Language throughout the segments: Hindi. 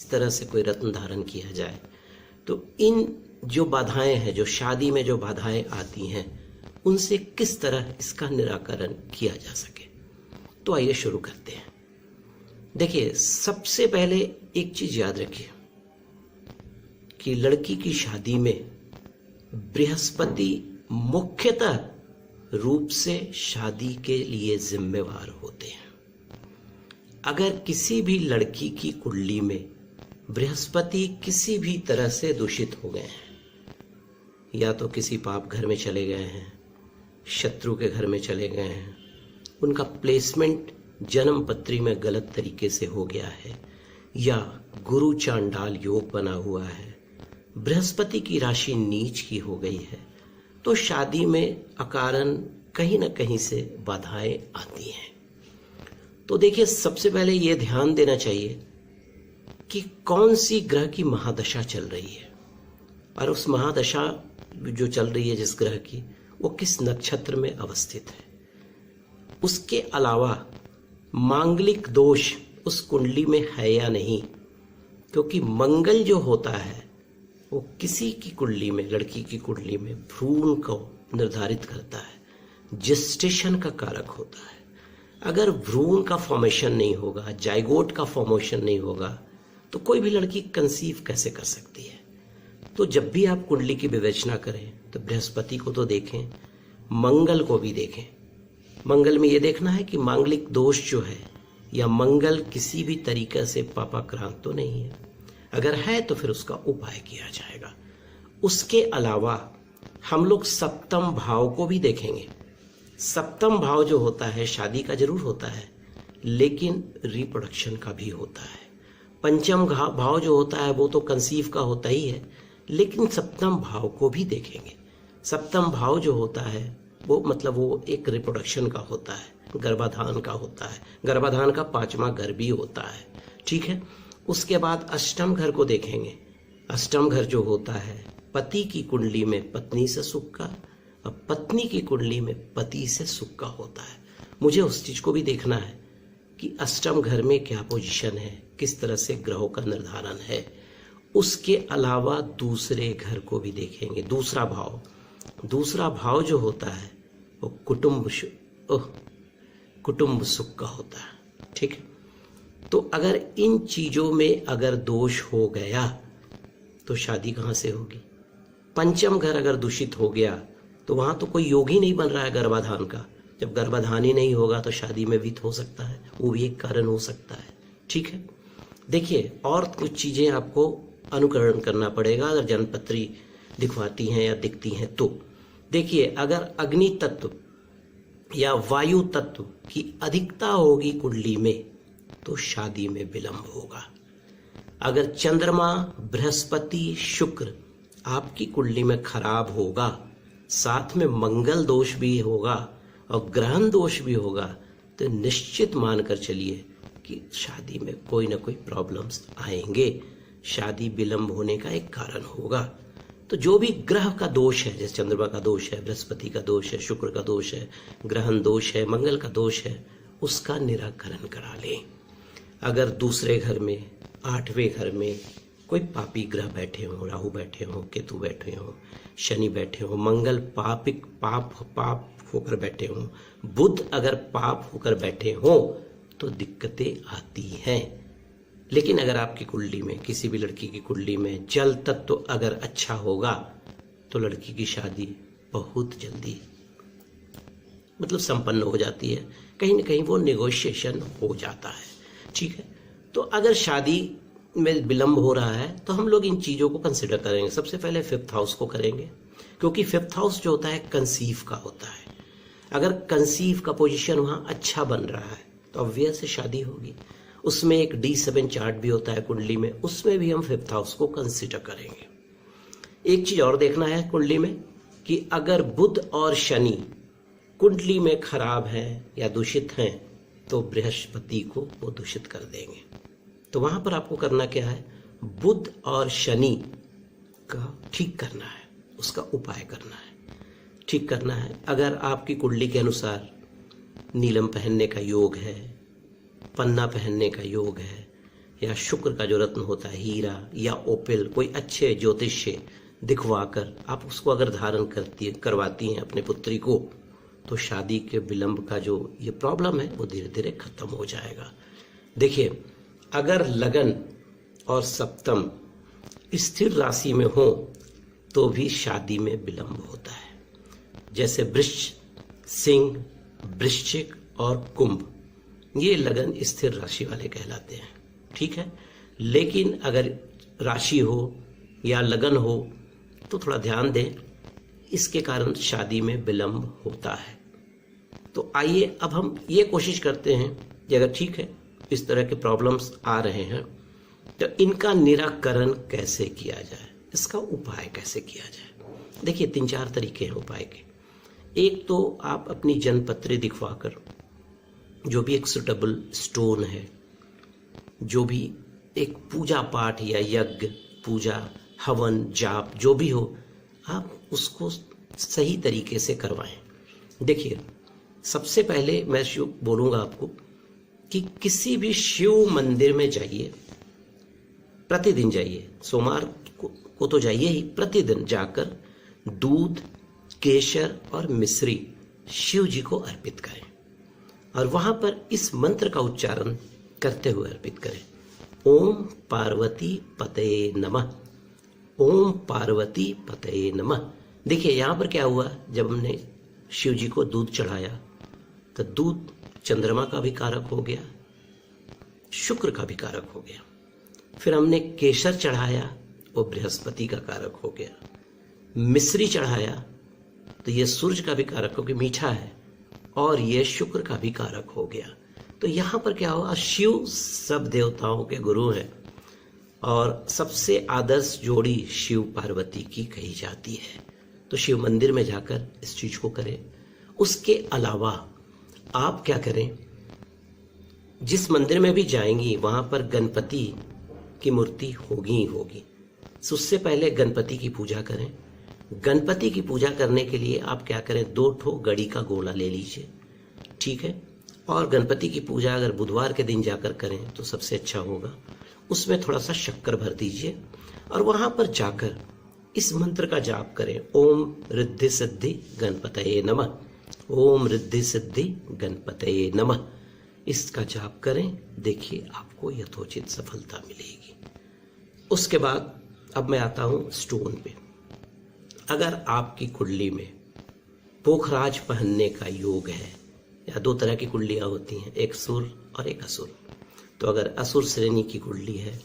तरह से कोई रत्न धारण किया जाए। तो इन जो बाधाएं हैं, जो शादी में जो बाधाएं आती हैं, उनसे किस तरह इसका निराकरण किया जा सके। तो आइए शुरू करते हैं। देखिए, सबसे पहले एक चीज याद रखिए कि लड़की की शादी में बृहस्पति मुख्यतः रूप से शादी के लिए जिम्मेवार होते हैं। अगर किसी भी लड़की की कुंडली में बृहस्पति किसी भी तरह से दूषित हो गए हैं, या तो किसी पाप घर में चले गए हैं, शत्रु के घर में चले गए हैं, उनका प्लेसमेंट जन्म पत्री में गलत तरीके से हो गया है, या गुरु चांडाल योग बना हुआ है, बृहस्पति की राशि नीच की हो गई है, तो शादी में अकारण कहीं ना कहीं से बाधाएं आती हैं। तो देखिए, सबसे पहले यह ध्यान देना चाहिए कि कौन सी ग्रह की महादशा चल रही है, और उस महादशा जो चल रही है जिस ग्रह की, वो किस नक्षत्र में अवस्थित है। उसके अलावा मांगलिक दोष उस कुंडली में है या नहीं, क्योंकि मंगल जो होता है वो किसी की कुंडली में, लड़की की कुंडली में भ्रूण को निर्धारित करता है, जेस्टेशन का कारक होता है। अगर भ्रूण का फॉर्मेशन नहीं होगा, जाइगोट का फॉर्मेशन नहीं होगा, तो कोई भी लड़की कंसीव कैसे कर सकती है। तो जब भी आप कुंडली की विवेचना करें तो बृहस्पति को तो देखें, मंगल को भी देखें। मंगल में यह देखना है कि मांगलिक दोष जो है या मंगल किसी भी तरीके से पापाक्रांत तो नहीं है। अगर है तो फिर उसका उपाय किया जाएगा। उसके अलावा हम लोग सप्तम भाव को भी देखेंगे। सप्तम भाव जो होता है शादी का जरूर होता है, लेकिन रिप्रोडक्शन का भी होता है। पंचम भाव जो होता है वो तो कंसीव का होता ही है, लेकिन सप्तम भाव को भी देखेंगे। सप्तम भाव जो होता है वो मतलब वो एक रिप्रोडक्शन का होता है, गर्भाधान का होता है, गर्भाधान का 5वां घर भी होता है। ठीक है। उसके बाद अष्टम घर को देखेंगे। अष्टम घर जो होता है पति की कुंडली में पत्नी से सुख का, और पत्नी की कुंडली में पति से सुख का होता है। मुझे उस चीज को भी देखना है कि अष्टम घर में क्या पोजीशन है, किस तरह से ग्रहों का निर्धारण है। उसके अलावा दूसरे घर को भी देखेंगे। दूसरा भाव जो होता है वो कुटुंब सुख का होता है। ठीक है। तो अगर इन चीजों में अगर दोष हो गया तो शादी कहां से होगी। पंचम घर अगर दूषित हो गया तो वहां तो कोई योग ही नहीं बन रहा है गर्भाधान का। जब गर्भाधान ही नहीं होगा तो शादी में वित हो सकता है, वो भी एक कारण हो सकता है। ठीक है। देखिए, और कुछ चीजें आपको अनुकरण करना पड़ेगा अगर जन्मपत्री दिखवाती हैं या दिखती हैं तो। देखिए, अगर अग्नि तत्व या वायु तत्व की अधिकता होगी कुंडली में तो शादी में विलंब होगा। अगर चंद्रमा, बृहस्पति, शुक्र आपकी कुंडली में खराब होगा, साथ में मंगल दोष भी होगा और ग्रहण दोष भी होगा, तो निश्चित मानकर चलिए कि शादी में कोई ना कोई प्रॉब्लम्स आएंगे। शादी विलंब होने का एक कारण होगा। तो जो भी ग्रह का दोष है, जैसे चंद्रमा का दोष है, बृहस्पति का दोष है, शुक्र का दोष है, ग्रहण दोष है, मंगल का दोष है, उसका निराकरण करा लें। अगर दूसरे घर में, 8वें घर में कोई पापी ग्रह बैठे हो, राहु बैठे हो, केतु बैठे हो, शनि बैठे हो, मंगल पाप होकर बैठे हो, बुध अगर पाप होकर बैठे हो तो दिक्कतें आती हैं। लेकिन अगर आपकी कुंडली में, किसी भी लड़की की कुंडली में जल तत्व तो अगर अच्छा होगा तो लड़की की शादी बहुत जल्दी मतलब संपन्न हो जाती है। कहीं ना कहीं वो नेगोशिएशन हो जाता है। ठीक है। तो अगर शादी में विलंब हो रहा है तो हम लोग इन चीजों को कंसिडर करेंगे। सबसे पहले 5th हाउस को करेंगे, क्योंकि 5th हाउस जो होता है कंसीव का होता है। अगर कंसीव का पोजीशन वहां अच्छा बन रहा है तो ऑब्वियस शादी होगी। उसमें एक D7 चार्ट भी होता है कुंडली में, उसमें भी हम 5th हाउस को कंसिडर करेंगे। एक चीज और देखना है कुंडली में कि अगर बुध और शनि कुंडली में खराब है या दूषित हैं तो बृहस्पति को वो दूषित कर देंगे। तो वहां पर आपको करना क्या है, बुध और शनि का ठीक करना है, उसका उपाय करना है, ठीक करना है। अगर आपकी कुंडली के अनुसार नीलम पहनने का योग है, पन्ना पहनने का योग है, या शुक्र का जो रत्न होता है, हीरा या ओपिल, कोई अच्छे ज्योतिष्य दिखवाकर आप उसको अगर धारण करवाती हैं अपने पुत्री को, तो शादी के विलंब का जो ये प्रॉब्लम है वो धीरे धीरे खत्म हो जाएगा। देखिए, अगर लगन और सप्तम स्थिर राशि में हो तो भी शादी में विलंब होता है। जैसे वृष, सिंह, वृश्चिक और कुंभ, ये लगन स्थिर राशि वाले कहलाते हैं, ठीक है। लेकिन अगर राशि हो या लगन हो तो थोड़ा ध्यान दें, इसके कारण शादी में विलंब होता है। तो आइए अब हम ये कोशिश करते हैं कि अगर ठीक है इस तरह के प्रॉब्लम्स आ रहे हैं तो इनका निराकरण कैसे किया जाए, इसका उपाय कैसे किया जाए। देखिए, 3-4 तरीके हैं उपाय के। एक तो आप अपनी जन्मपत्री दिखवाकर जो भी एक सुटेबल स्टोन है, जो भी एक पूजा पाठ या यज्ञ, पूजा, हवन, जाप जो भी हो, आप उसको सही तरीके से करवाएं। देखिए, सबसे पहले मैं बोलूंगा आपको कि किसी भी शिव मंदिर में जाइए, प्रतिदिन जाइए, सोमवार को तो जाइए ही, प्रतिदिन जाकर दूध, केसर और मिश्री शिव जी को अर्पित करें और वहां पर इस मंत्र का उच्चारण करते हुए अर्पित करें, ओम पार्वती पतये नमः, ओम पार्वती पतये नमः। देखिए, यहां पर क्या हुआ, जब हमने शिव जी को दूध चढ़ाया तो दूध चंद्रमा का भी कारक हो गया, शुक्र का भी कारक हो गया। फिर हमने केसर चढ़ाया, वो बृहस्पति का कारक हो गया। मिश्री चढ़ाया तो ये सूर्य का भी कारक, क्योंकि मीठा है, और ये शुक्र का भी कारक हो गया। तो यहां पर क्या हुआ, शिव सब देवताओं के गुरु हैं और सबसे आदर्श जोड़ी शिव पार्वती की कही जाती है। तो शिव मंदिर में जाकर इस चीज को करें। उसके अलावा आप क्या करें, जिस मंदिर में भी जाएंगी वहां पर गणपति की मूर्ति होगी ही होगी, उससे पहले गणपति की पूजा करें। गणपति की पूजा करने के लिए आप क्या करें, 2 ठो गड़ी का गोला ले लीजिए, ठीक है। और गणपति की पूजा अगर बुधवार के दिन जाकर करें तो सबसे अच्छा होगा। उसमें थोड़ा सा शक्कर भर दीजिए और वहां पर जाकर इस मंत्र का जाप करें, ओम रिद्धि सिद्धि गणपतये नमः, ओम रिद्धि सिद्धि गणपतये नमः। इसका जाप करें, देखिए आपको यथोचित सफलता मिलेगी। उसके बाद अब मैं आता हूं स्टोन पे। अगर आपकी कुंडली में पोखराज पहनने का योग है, या 2 तरह की कुंडलियां होती हैं, एक सुर और एक असुर, तो अगर असुर श्रेणी की कुंडली है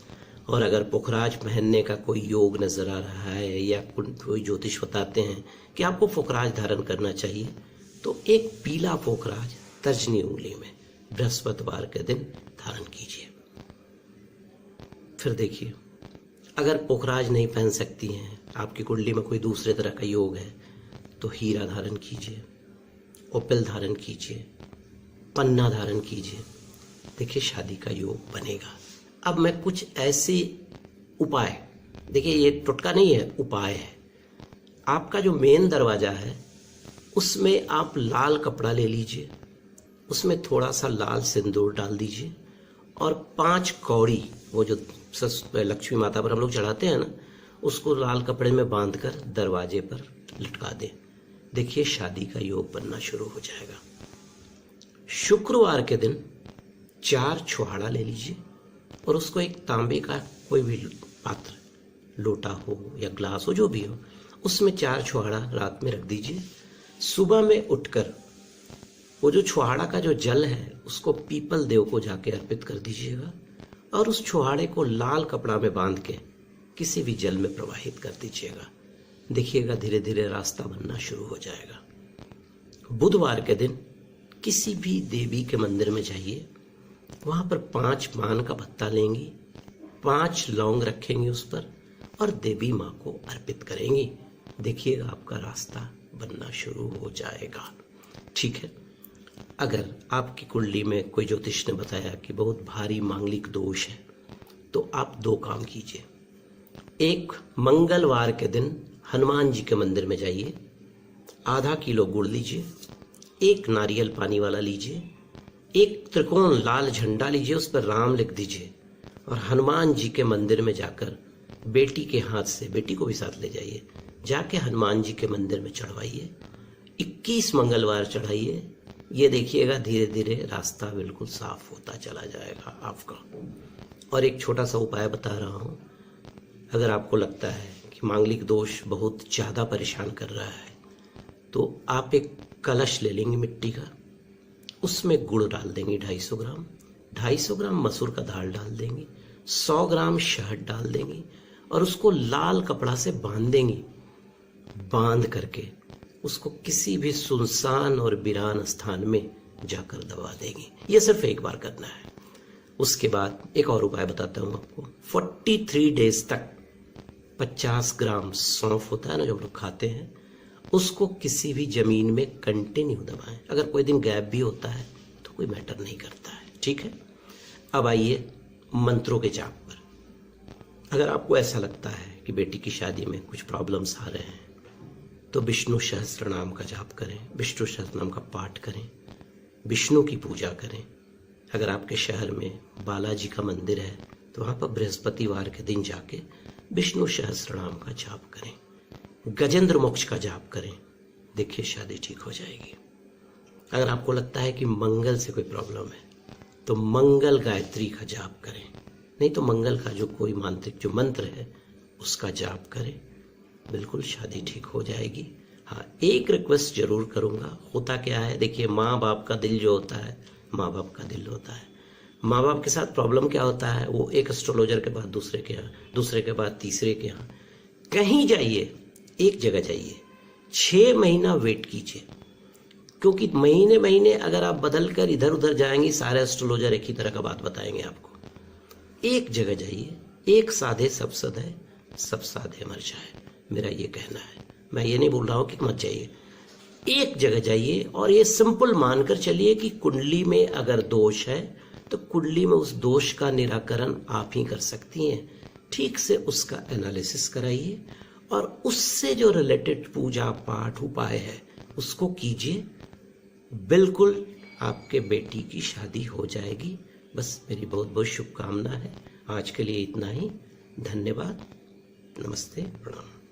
और अगर पोखराज पहनने का कोई योग नजर आ रहा है या कोई ज्योतिष बताते हैं कि आपको पोखराज धारण करना चाहिए, तो एक पीला पोखराज तर्जनी उंगली में बृहस्पतिवार के दिन धारण कीजिए। फिर देखिए, अगर पोखराज नहीं पहन सकती हैं, आपकी कुंडली में कोई दूसरे तरह का योग है, तो हीरा धारण कीजिए, ओपिल धारण कीजिए, पन्ना धारण कीजिए। देखिए, शादी का योग बनेगा। अब मैं कुछ ऐसे उपाय, देखिए ये टोटका नहीं है, उपाय है। आपका जो मेन दरवाजा है उसमें आप लाल कपड़ा ले लीजिए, उसमें थोड़ा सा लाल सिंदूर डाल दीजिए और 5 कौड़ी, वो जो लक्ष्मी माता पर हम लोग चढ़ाते हैं ना, उसको लाल कपड़े में बांधकर दरवाजे पर लटका दें। देखिए, शादी का योग बनना शुरू हो जाएगा। शुक्रवार के दिन 4 छुहाड़ा ले लीजिए और उसको एक तांबे का कोई भी पात्र, लोटा हो या ग्लास हो, जो भी हो, उसमें 4 छुहाड़ा रात में रख दीजिए। सुबह में उठकर वो जो छुहाड़ा का जो जल है उसको पीपल देव को जाके अर्पित कर दीजिएगा और उस छुहाड़े को लाल कपड़ा में बांध के किसी भी जल में प्रवाहित कर दीजिएगा। देखिएगा, धीरे धीरे रास्ता बनना शुरू हो जाएगा। बुधवार के दिन किसी भी देवी के मंदिर में जाइए, वहां पर 5 पान का पत्ता लेंगी, 5 लौंग रखेंगी उस पर और देवी माँ को अर्पित करेंगी। देखिएगा, आपका रास्ता बनना शुरू हो जाएगा, ठीक है। अगर आपकी कुंडली में कोई ज्योतिष ने बताया कि बहुत भारी मांगलिक दोष है, तो आप 2 काम कीजिए। एक, मंगलवार के दिन हनुमान जी के मंदिर में जाइए, आधा किलो गुड़ लीजिए, 1 नारियल पानी वाला लीजिए, 1 त्रिकोण लाल झंडा लीजिए, उस पर राम लिख दीजिए और हनुमान जी के मंदिर में जाकर बेटी के हाथ से, बेटी को भी साथ ले जाइए, जाके हनुमान जी के मंदिर में चढ़वाइए। 21 मंगलवार चढ़ाइए। ये देखिएगा धीरे धीरे रास्ता बिल्कुल साफ होता चला जाएगा आपका। और एक छोटा सा उपाय बता रहा हूँ, अगर आपको लगता है कि मांगलिक दोष बहुत ज़्यादा परेशान कर रहा है तो आप एक कलश ले लेंगे मिट्टी का, उसमें गुड़ डाल देंगे 250 ग्राम, 250 ग्राम मसूर का दाल डाल देंगे, 100 ग्राम शहद डाल देंगे और उसको लाल कपड़ा से बांध देंगे। बांध करके उसको किसी भी सुनसान और वीरान स्थान में जाकर दबा देंगे। ये सिर्फ एक बार करना है। उसके बाद एक और उपाय बताता हूँ आपको। 43 डेज तक 50 ग्राम सौंफ होता है ना जो हम लोग खाते हैं, उसको किसी भी जमीन में कंटिन्यू दबाएं। अगर कोई दिन गैप भी होता है तो कोई मैटर नहीं करता है, ठीक है। अब आइए मंत्रों के जाप पर। अगर आपको ऐसा लगता है कि बेटी की शादी में कुछ प्रॉब्लम्स आ रहे हैं तो विष्णु सहस्त्र नाम का जाप करें, विष्णु सहस्त्र नाम का पाठ करें, विष्णु की पूजा करें। अगर आपके शहर में बालाजी का मंदिर है तो वहाँ पर बृहस्पतिवार के दिन जाके विष्णु सहस्त्र नाम का जाप करें, गजेंद्र मोक्ष का जाप करें। देखिए शादी ठीक हो जाएगी। अगर आपको लगता है कि मंगल से कोई प्रॉब्लम है तो मंगल गायत्री का जाप करें, नहीं तो मंगल का जो कोई मांत्रिक जो मंत्र है उसका जाप करें, बिल्कुल शादी ठीक हो जाएगी। हाँ, एक रिक्वेस्ट जरूर करूँगा। होता क्या है, देखिए माँ बाप का दिल जो होता है, माँ बाप का दिल होता है। माँ बाप के साथ प्रॉब्लम क्या होता है, वो एक एस्ट्रोलॉजर के बाद दूसरे के यहाँ, दूसरे के बाद तीसरे के यहाँ, कहीं जाइए, एक जगह जाइए, 6 महीना वेट कीजिए। क्योंकि महीने महीने अगर आप बदल कर इधर उधर जाएंगे, सारे एस्ट्रोलॉजर एक ही तरह का बात बताएंगे आपको। एक जगह जाइए, एक साधे सब सधे, सब साधे मर जाए, मेरा ये कहना है। मैं ये नहीं बोल रहा हूँ कि मत जाइए, एक जगह जाइए और ये सिंपल मानकर चलिए कि कुंडली में अगर दोष है तो कुंडली में उस दोष का निराकरण आप ही कर सकती हैं। ठीक से उसका एनालिसिस कराइए और उससे जो रिलेटेड पूजा पाठ उपाय है उसको कीजिए। बिल्कुल आपके बेटी की शादी हो जाएगी। बस मेरी बहुत बहुत शुभकामना है। आज के लिए इतना ही। धन्यवाद। नमस्ते, प्रणाम।